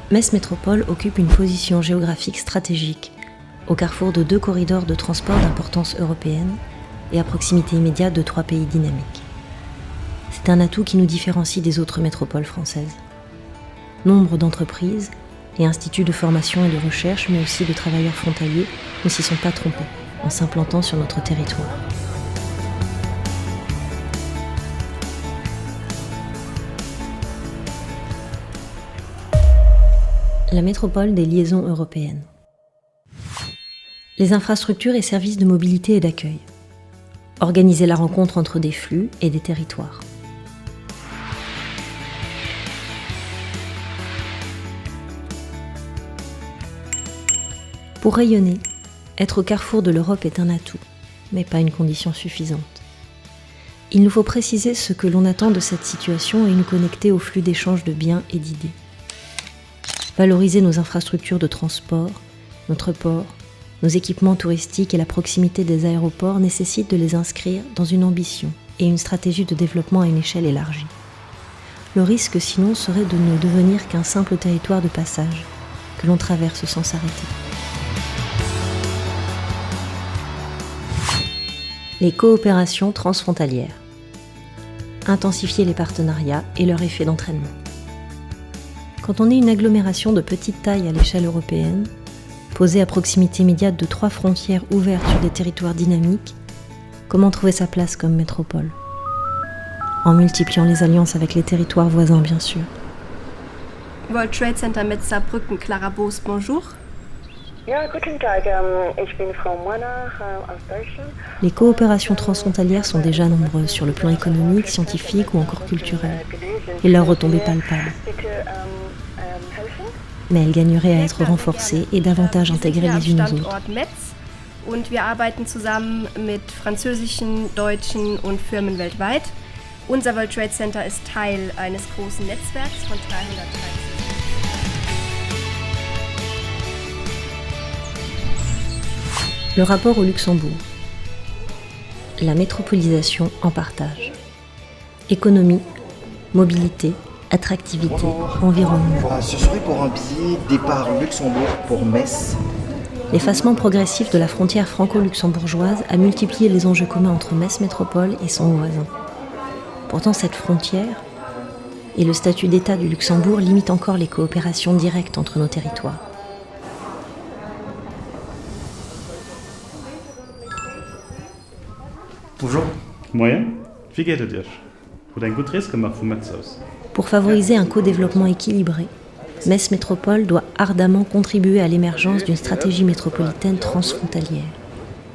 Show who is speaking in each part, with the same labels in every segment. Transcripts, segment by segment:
Speaker 1: Metz Métropole occupe une position géographique stratégique, au carrefour de 2 corridors de transport d'importance européenne et à proximité immédiate de 3 pays dynamiques. C'est un atout qui nous différencie des autres métropoles françaises. Nombre d'entreprises et instituts de formation et de recherche, mais aussi de travailleurs frontaliers, ne s'y sont pas trompés en s'implantant sur notre territoire. La métropole des liaisons européennes. Les infrastructures et services de mobilité et d'accueil. Organiser la rencontre entre des flux et des territoires. Pour rayonner, être au carrefour de l'Europe est un atout, mais pas une condition suffisante. Il nous faut préciser ce que l'on attend de cette situation et nous connecter au flux d'échange de biens et d'idées. Valoriser nos infrastructures de transport, notre port, nos équipements touristiques et la proximité des aéroports nécessitent de les inscrire dans une ambition et une stratégie de développement à une échelle élargie. Le risque sinon serait de ne devenir qu'un simple territoire de passage, que l'on traverse sans s'arrêter. Les coopérations transfrontalières. Intensifier les partenariats et leur effet d'entraînement. Quand on est une agglomération de petite taille à l'échelle européenne, posée à proximité immédiate de 3 frontières ouvertes sur des territoires dynamiques, comment trouver sa place comme métropole ? En multipliant les alliances avec les territoires voisins, bien sûr.
Speaker 2: World Trade Center Metz Saarbrücken, Clara Boos, bonjour.
Speaker 3: Ja, guten Tag, ich bin Frau Moiner aus Deutschland.
Speaker 1: Les coopérations transfrontalières sont déjà nombreuses sur le plan économique, scientifique ou encore culturel, et leurs retombées palpables. Mais elles gagneraient à être renforcées et davantage intégrées les unes aux autres.
Speaker 2: Und wir arbeiten zusammen mit französischen, deutschen und Firmen weltweit. Unser World Trade Center ist Teil eines großen Netzwerks von 300 Trade.
Speaker 1: Le rapport au Luxembourg. La métropolisation en partage. Économie, mobilité, attractivité, environnement.
Speaker 4: Ce serait pour un billet départ Luxembourg pour Metz.
Speaker 1: L'effacement progressif de la frontière franco-luxembourgeoise a multiplié les enjeux communs entre Metz Métropole et son voisin. Pourtant, cette frontière et le statut d'État du Luxembourg limitent encore les coopérations directes entre nos territoires.
Speaker 5: Bonjour. Moyen. Wie geht es dir? Wurde ein gut Reis gemacht von Metz aus.
Speaker 1: Pour favoriser un co-développement équilibré, Metz Métropole doit ardemment contribuer à l'émergence d'une stratégie métropolitaine transfrontalière,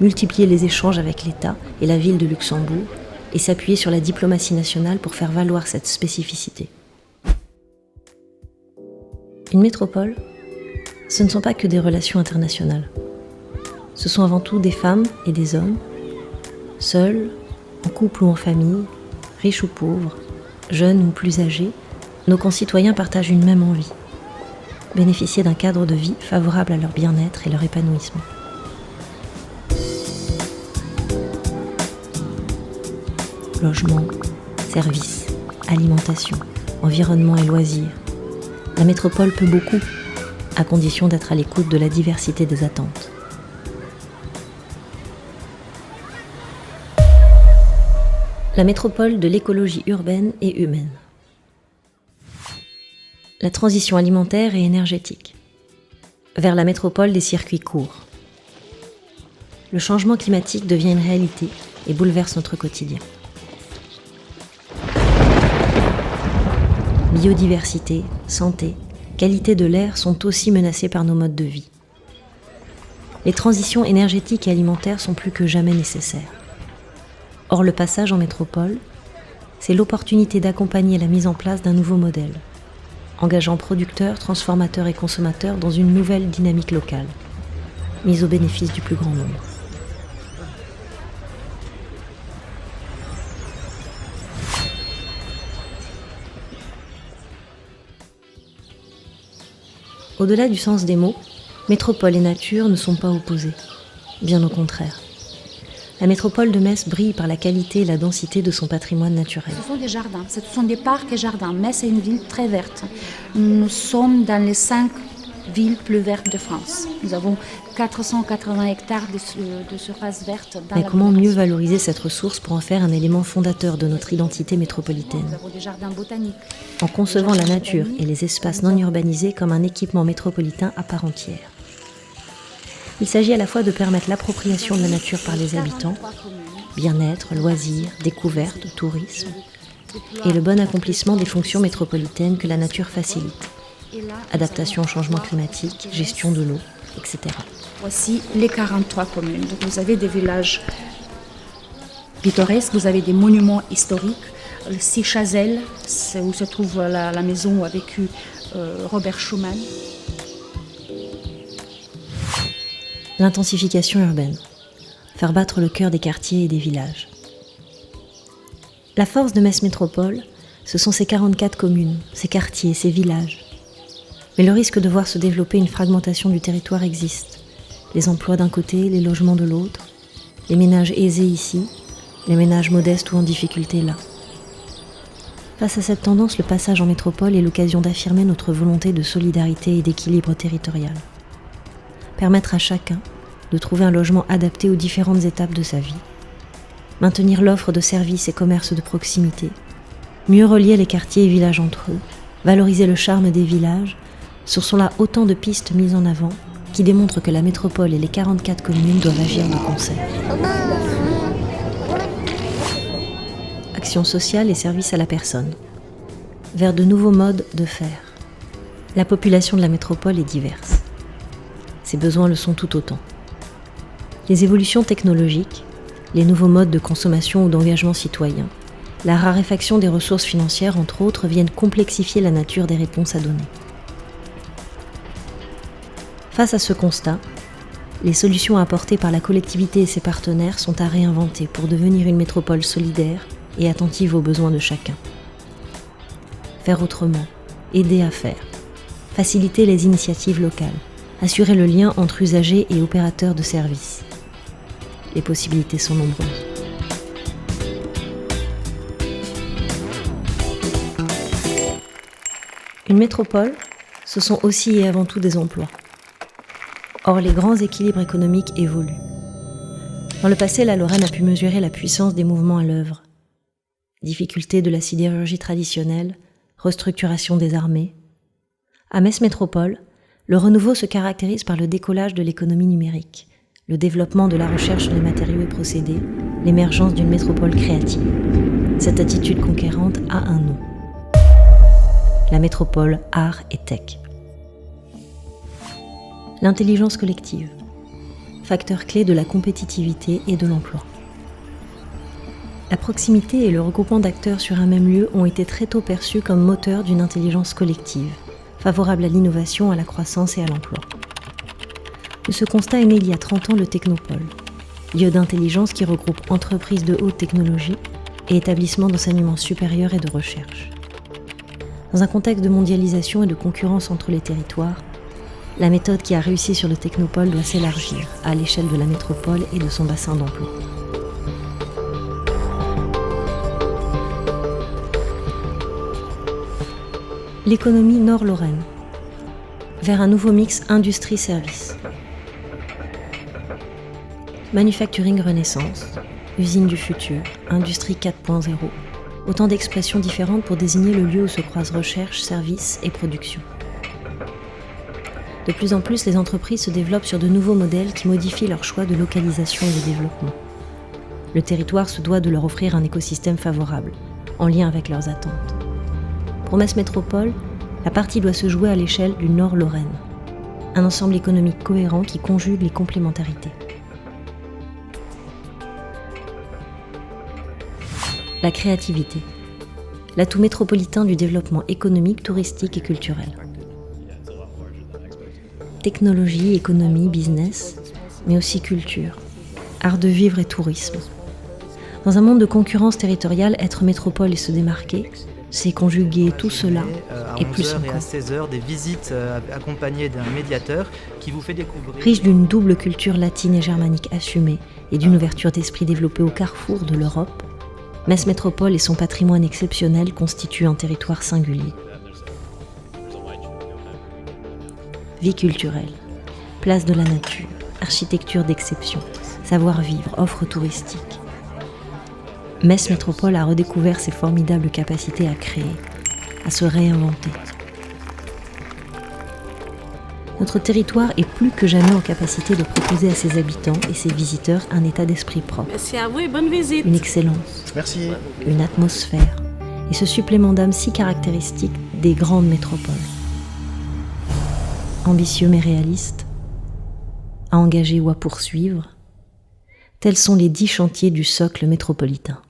Speaker 1: multiplier les échanges avec l'État et la ville de Luxembourg et s'appuyer sur la diplomatie nationale pour faire valoir cette spécificité. Une métropole, ce ne sont pas que des relations internationales. Ce sont avant tout des femmes et des hommes, seuls, en couple ou en famille, riches ou pauvres, jeunes ou plus âgés, nos concitoyens partagent une même envie, bénéficier d'un cadre de vie favorable à leur bien-être et leur épanouissement. Logement, services, alimentation, environnement et loisirs. La métropole peut beaucoup, à condition d'être à l'écoute de la diversité des attentes. La métropole de l'écologie urbaine et humaine. La transition alimentaire et énergétique. Vers la métropole des circuits courts. Le changement climatique devient une réalité et bouleverse notre quotidien. Biodiversité, santé, qualité de l'air sont aussi menacées par nos modes de vie. Les transitions énergétiques et alimentaires sont plus que jamais nécessaires. Or, le passage en métropole, c'est l'opportunité d'accompagner la mise en place d'un nouveau modèle, engageant producteurs, transformateurs et consommateurs dans une nouvelle dynamique locale, mise au bénéfice du plus grand nombre. Au-delà du sens des mots, métropole et nature ne sont pas opposés, bien au contraire. La métropole de Metz brille par la qualité et la densité de son patrimoine naturel.
Speaker 6: Ce sont des jardins, ce sont des parcs et jardins. Metz est une ville très verte. Nous sommes dans les 5 villes plus vertes de France. Nous avons 480 hectares de surface verte.
Speaker 1: Mais comment mieux valoriser cette ressource pour en faire un élément fondateur de notre identité métropolitaine ?
Speaker 6: Nous avons des jardins botaniques.
Speaker 1: En concevant la nature et les espaces non urbanisés comme un équipement métropolitain à part entière. Il s'agit à la fois de permettre l'appropriation de la nature par les habitants, bien-être, loisirs, découverte, tourisme, et le bon accomplissement des fonctions métropolitaines que la nature facilite. Adaptation au changement climatique, gestion de l'eau, etc.
Speaker 6: Voici les 43 communes. Donc vous avez des villages pittoresques, vous avez des monuments historiques. Le Chazelles, c'est où se trouve la maison où a vécu Robert Schuman.
Speaker 1: L'intensification urbaine. Faire battre le cœur des quartiers et des villages. La force de Metz Métropole, ce sont ces 44 communes, ces quartiers, ces villages. Mais le risque de voir se développer une fragmentation du territoire existe. Les emplois d'un côté, les logements de l'autre, les ménages aisés ici, les ménages modestes ou en difficulté là. Face à cette tendance, le passage en métropole est l'occasion d'affirmer notre volonté de solidarité et d'équilibre territorial. Permettre à chacun de trouver un logement adapté aux différentes étapes de sa vie. Maintenir l'offre de services et commerces de proximité. Mieux relier les quartiers et villages entre eux. Valoriser le charme des villages. Ce sont là autant de pistes mises en avant qui démontrent que la métropole et les 44 communes doivent agir de concert. Action sociale et service à la personne. Vers de nouveaux modes de faire. La population de la métropole est diverse. Ses besoins le sont tout autant. Les évolutions technologiques, les nouveaux modes de consommation ou d'engagement citoyen, la raréfaction des ressources financières, entre autres, viennent complexifier la nature des réponses à donner. Face à ce constat, les solutions apportées par la collectivité et ses partenaires sont à réinventer pour devenir une métropole solidaire et attentive aux besoins de chacun. Faire autrement, aider à faire, faciliter les initiatives locales, assurer le lien entre usagers et opérateurs de services. Les possibilités sont nombreuses. Une métropole, ce sont aussi et avant tout des emplois. Or, les grands équilibres économiques évoluent. Dans le passé, la Lorraine a pu mesurer la puissance des mouvements à l'œuvre. Difficultés de la sidérurgie traditionnelle, restructuration des armées. À Metz Métropole, le renouveau se caractérise par le décollage de l'économie numérique, le développement de la recherche sur les matériaux et procédés, l'émergence d'une métropole créative. Cette attitude conquérante a un nom. La métropole art et tech. L'intelligence collective, facteur clé de la compétitivité et de l'emploi. La proximité et le regroupement d'acteurs sur un même lieu ont été très tôt perçus comme moteurs d'une intelligence collective, favorable à l'innovation, à la croissance et à l'emploi. De ce constat est né il y a 30 ans le Technopole, lieu d'intelligence qui regroupe entreprises de haute technologie et établissements d'enseignement supérieur et de recherche. Dans un contexte de mondialisation et de concurrence entre les territoires, la méthode qui a réussi sur le Technopole doit s'élargir à l'échelle de la métropole et de son bassin d'emploi. L'économie Nord-Lorraine, vers un nouveau mix industrie-service. Manufacturing Renaissance, usine du futur, industrie 4.0, autant d'expressions différentes pour désigner le lieu où se croisent recherche, services et production. De plus en plus, les entreprises se développent sur de nouveaux modèles qui modifient leur choix de localisation et de développement. Le territoire se doit de leur offrir un écosystème favorable, en lien avec leurs attentes. Pour Metz Métropole, la partie doit se jouer à l'échelle du Nord-Lorraine, un ensemble économique cohérent qui conjugue les complémentarités. La créativité, l'atout métropolitain du développement économique, touristique et culturel. Technologie, économie, business, mais aussi culture, art de vivre et tourisme. Dans un monde de concurrence territoriale, être métropole et se démarquer, C'est conjuguer tout cela et plus
Speaker 7: à 11h et à
Speaker 1: encore.
Speaker 7: 16h, des visites accompagnées d'un médiateur qui vous fait découvrir...
Speaker 1: Riche d'une double culture latine et germanique assumée et d'une ouverture d'esprit développée au carrefour de l'Europe, Metz Métropole et son patrimoine exceptionnel constituent un territoire singulier. Vie culturelle, place de la nature, architecture d'exception, savoir-vivre, offre touristique. Metz Métropole a redécouvert ses formidables capacités à créer, à se réinventer. Notre territoire est plus que jamais en capacité de proposer à ses habitants et ses visiteurs un état d'esprit propre,
Speaker 8: Merci à vous et bonne visite.
Speaker 1: une excellence,
Speaker 4: Merci.
Speaker 1: une atmosphère et ce supplément d'âme si caractéristique des grandes métropoles. Ambitieux mais réaliste, à engager ou à poursuivre, tels sont les 10 chantiers du socle métropolitain.